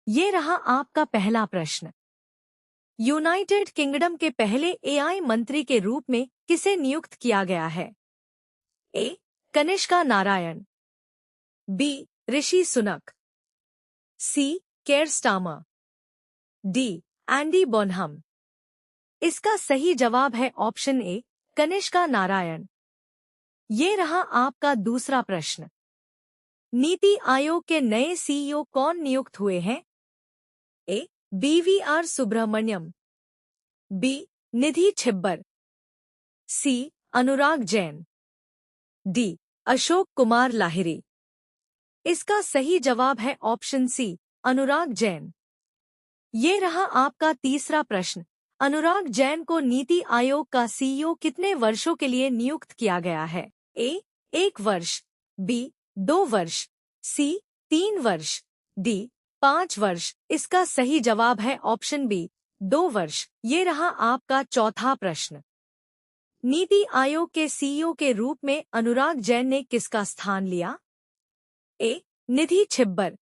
ये रहा आपका पहला प्रश्न। यूनाइटेड किंगडम के पहले एआई मंत्री के रूप में किसे नियुक्त किया गया है? A. Kanishka Narayan, B. Rishi Sunak, C. Keir Starmer, D. Andy Bonham. इसका सही जवाब है ऑप्शन ए, कनिष्का नारायण। ये रहा आपका दूसरा प्रश्न। नीति आयोग के नए सीईओ कौन नियुक्त हुए हैं? A. BVR Subrahmanyam, B. Nidhi Chhibber, C. Anurag Jain, D. Ashok Kumar Lahiri. इसका सही जवाब है ऑप्शन सी, अनुराग जैन। ये रहा आपका तीसरा प्रश्न। अनुराग जैन को नीति आयोग का सीईओ कितने वर्षों के लिए नियुक्त किया गया है? ए. 1 वर्ष, बी. 2 वर्ष, सी. 3 वर्ष, डी. 5 वर्ष। इसका सही जवाब है ऑप्शन बी, 2 वर्ष। ये रहा आपका चौथा प्रश्न। नीति आयोग के सीईओ के रूप में अनुराग जैन ने किसका स्थान लिया? ए. निधि छिब्बर,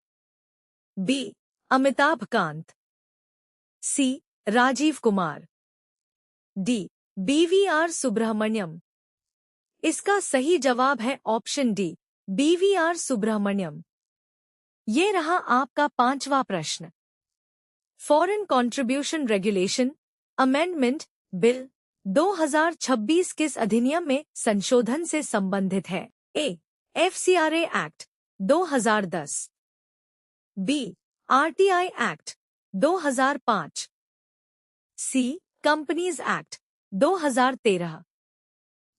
बी. अमिताभ कांत, सी. राजीव कुमार, डी. बीवीआर सुब्रमण्यम। इसका सही जवाब है ऑप्शन डी, बीवीआर सुब्रमण्यम। ये रहा आपका पांचवा प्रश्न। Foreign contribution regulation amendment bill 2026 किस अधिनियम में संशोधन से संबंधित है? A. FCRA act 2010, B. RTI act 2005, C. Companies act 2013,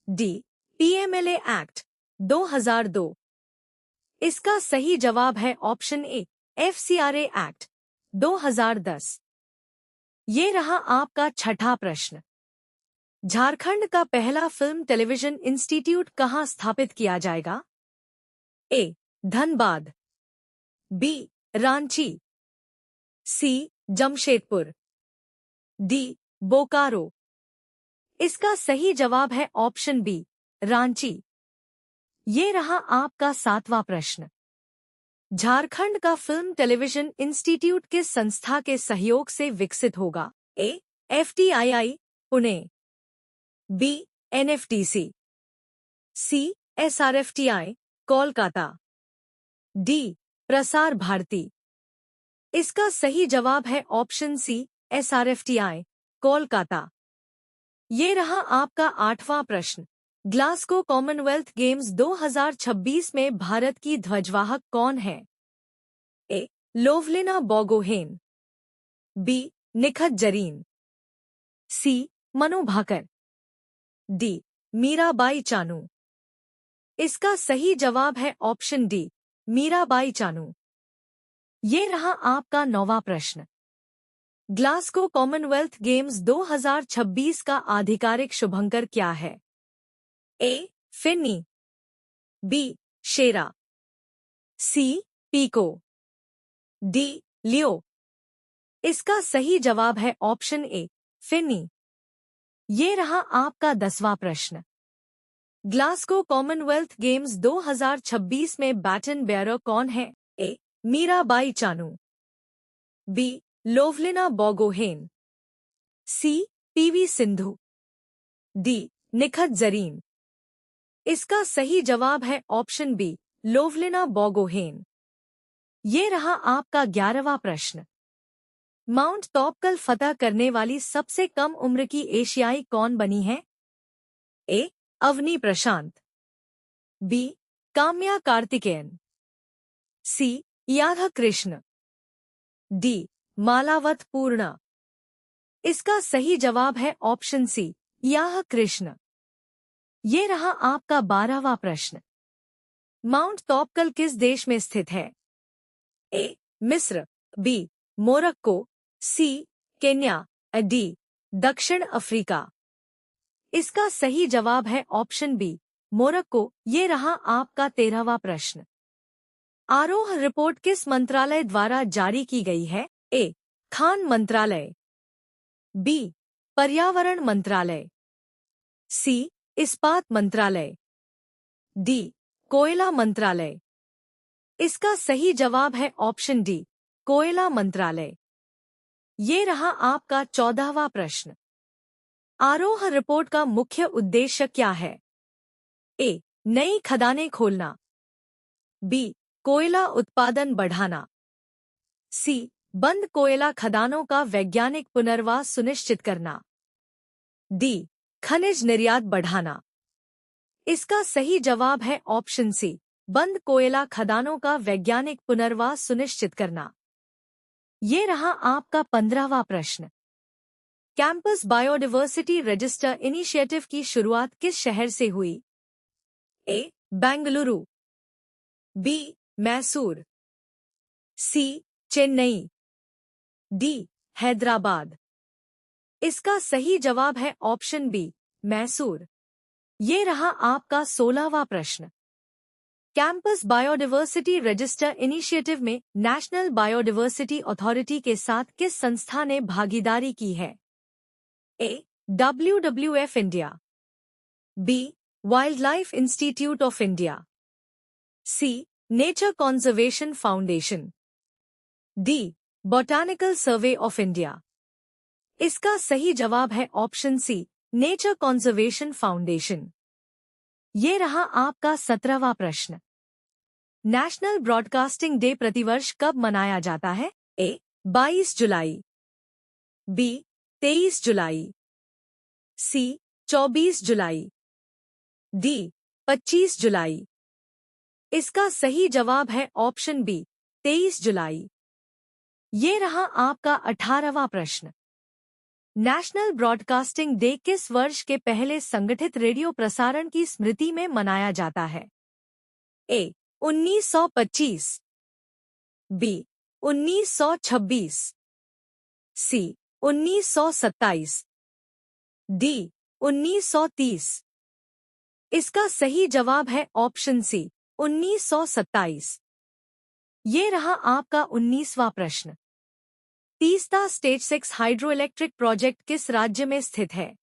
D. PMLA act 2002। इसका सही जवाब है ऑप्शन ए, एफसीआरए एक्ट 2010। ये रहा आपका छठा प्रश्न। झारखंड का पहला फिल्म टेलीविजन इंस्टीट्यूट कहाँ स्थापित किया जाएगा? ए. धनबाद, बी. रांची, सी. जमशेदपुर, डी. बोकारो। इसका सही जवाब है ऑप्शन बी, रांची। ये रहा आपका सातवां प्रश्न। झारखंड का फिल्म टेलीविजन इंस्टीट्यूट किस संस्था के सहयोग से विकसित होगा? A. FTII Pune, B. NFTC, C. SRFTI Kolkata, D. Prasar Bharati. इसका सही जवाब है ऑप्शन सी, एसआरएफटीआई कोलकाता। ये रहा आपका आठवां प्रश्न। ग्लासगो कॉमनवेल्थ गेम्स 2026 में भारत की ध्वजवाहक कौन है? ए. लोवलिना बोगोहेन, बी. निखत जरीन, सी. मनु भाकर, डी. मीराबाई चानू। इसका सही जवाब है ऑप्शन डी, मीराबाई चानू। ये रहा आपका नौवां प्रश्न। ग्लासगो कॉमनवेल्थ गेम्स 2026 का आधिकारिक शुभंकर क्या है? A. Finny, B. Shera, C. Pico, D. Leo. इसका सही जवाब है ऑप्शन ए, फिन्नी। ये रहा आपका 10वां प्रश्न। ग्लासगो कॉमनवेल्थ गेम्स 2026 में बैटन बेयरर कौन है? A. Mirabai Chanu, B. Lovlina Borgohain, C. PV Sindhu, D. Nikhat Zareen. इसका सही जवाब है ऑप्शन बी, लोवलिना बोगोहेन। ये रहा आपका 11वां प्रश्न। माउंट तौबकल फतह करने वाली सबसे कम उम्र की एशियाई कौन बनी है? ए. अवनी प्रशांत, बी. काम्या कार्तिकेयन, सी. याधा कृष्ण, डी. मालावत पूर्णा। इसका सही जवाब है ऑप्शन सी, याह कृष्ण। ये रहा आपका 12वां प्रश्न। माउंट तौबकल किस देश में स्थित है? ए. मिस्र, B. Morocco, C. Kenya, D. दक्षिण अफ्रीका। इसका सही जवाब है ऑप्शन बी, मोरक्को। ये रहा आपका 13वां प्रश्न। आरोह रिपोर्ट किस मंत्रालय द्वारा जारी की गई है? ए. खान मंत्रालय, बी. पर्यावरण मंत्रालय, सी. इस्पात मंत्रालय, डी. कोयला मंत्रालय। इसका सही जवाब है ऑप्शन डी, कोयला मंत्रालय। ये रहा आपका 14वां प्रश्न। आरोह रिपोर्ट का मुख्य उद्देश्य क्या है? ए. नई खदानें खोलना। बी. कोयला उत्पादन बढ़ाना। सी. बंद कोयला खदानों का वैज्ञानिक पुनर्वास सुनिश्चित करना। डी. खनिज निर्यात बढ़ाना। इसका सही जवाब है ऑप्शन सी, बंद कोयला खदानों का वैज्ञानिक पुनर्वास सुनिश्चित करना। ये रहा आपका 15वां प्रश्न। कैंपस बायोडायवर्सिटी रजिस्टर इनिशिएटिव की शुरुआत किस शहर से हुई? ए. बेंगलुरु। बी. मैसूर। सी. चेन्नई। डी. हैदराबाद। इसका सही जवाब है ऑप्शन बी, मैसूर। ये रहा आपका 16वां प्रश्न। कैंपस बायोडायवर्सिटी रजिस्टर इनिशिएटिव में नेशनल बायोडायवर्सिटी अथॉरिटी के साथ किस संस्था ने भागीदारी की है? A. WWF India. B. Wild life institute of India. C. Nature conservation foundation. D. Botanical survey of India. इसका सही जवाब है option C, nature conservation foundation. ये रहा आपका 17वां प्रश्न। नेशनल ब्रॉडकास्टिंग डे प्रतिवर्ष कब मनाया जाता है? ए. 22 जुलाई। बी. 23 जुलाई। सी. 24 जुलाई। डी. 25 जुलाई। इसका सही जवाब है ऑप्शन बी, 23 जुलाई। ये रहा आपका 18वां प्रश्न। नेशनल ब्रॉडकास्टिंग डे किस वर्ष के पहले संगठित रेडियो प्रसारण की स्मृति में मनाया जाता है? ए. 1925। बी. 1926। सी. 1927। डी. 1930। इसका सही जवाब है ऑप्शन सी, 1927। ये रहा आपका 19वां प्रश्न। Teesta stage 6 hydro electric project किस राज्य में स्थित है?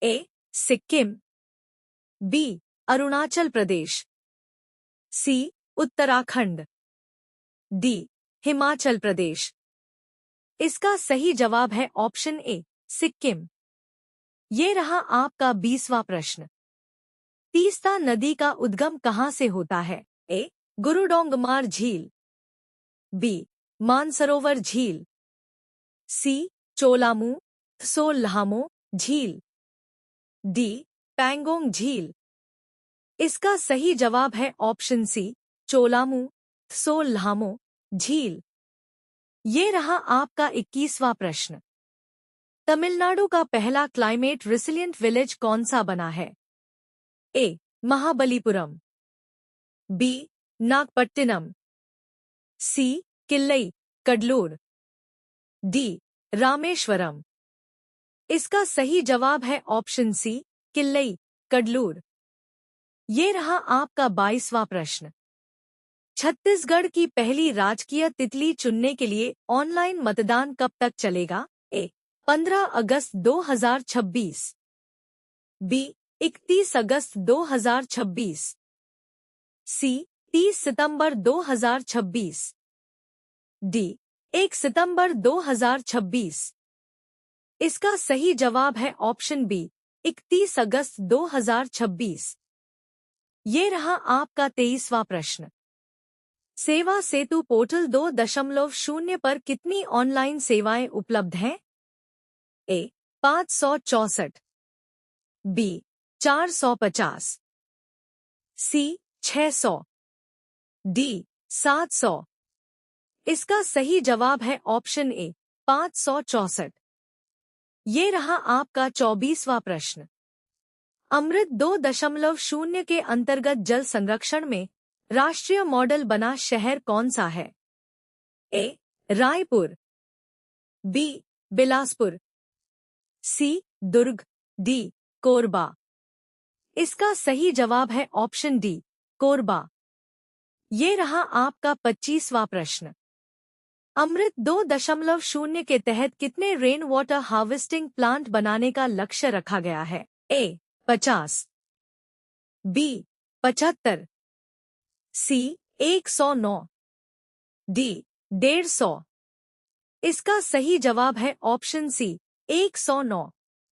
ए. सिक्किम। बी. अरुणाचल प्रदेश। सी. उत्तराखंड। डी. हिमाचल प्रदेश। इसका सही जवाब है ऑप्शन ए, सिक्किम। ये रहा आपका 20वां प्रश्न। तीस्ता नदी का उद्गम कहाँ से होता है? ए. गुरुडोंगमार झील। बी. मानसरोवर झील। सी. चोलामू त्सोलल्हामो झील। डी. पैंगोंग झील। इसका सही जवाब है ऑप्शन सी, चोलामू त्सोलल्हामो झील। ये रहा आपका 21वां प्रश्न। तमिलनाडु का पहला क्लाइमेट रिसिलिएंट विलेज कौन सा बना है? ए. महाबलीपुरम। बी. नागपट्टिनम। सी. किल्लई कडलूर। डी. रामेश्वरम। इसका सही जवाब है ऑप्शन सी, किल्लई कडलूर। ये रहा आपका 22वां प्रश्न। छत्तीसगढ़ की पहली राजकीय तितली चुनने के लिए ऑनलाइन मतदान कब तक चलेगा? ए. 15 अगस्त 2026। बी. 31 अगस्त 2026। सी. 30 सितंबर 2026। डी. 1 सितंबर 2026। इसका सही जवाब है ऑप्शन बी, 31 अगस्त 2026। ये रहा आपका 23वां प्रश्न। सेवा सेतु पोर्टल 2.0 पर कितनी ऑनलाइन सेवाएं उपलब्ध हैं? ए. 564। बी. 450। सी. 600। डी. 700। इसका सही जवाब है ऑप्शन ए, 564। ये रहा आपका 24वां प्रश्न। अमृत 2.0 के अंतर्गत जल संरक्षण में राष्ट्रीय मॉडल बना शहर कौन सा है? ए. रायपुर। बी. बिलासपुर। सी. दुर्ग। डी. कोरबा। इसका सही जवाब है ऑप्शन डी, कोरबा। ये रहा आपका 25वां प्रश्न। अमृत 2.0 के तहत कितने रेन वाटर हार्वेस्टिंग प्लांट बनाने का लक्ष्य रखा गया है? ए. 50। बी. 75। सी. 109। डी. 150। इसका सही जवाब है ऑप्शन सी 109।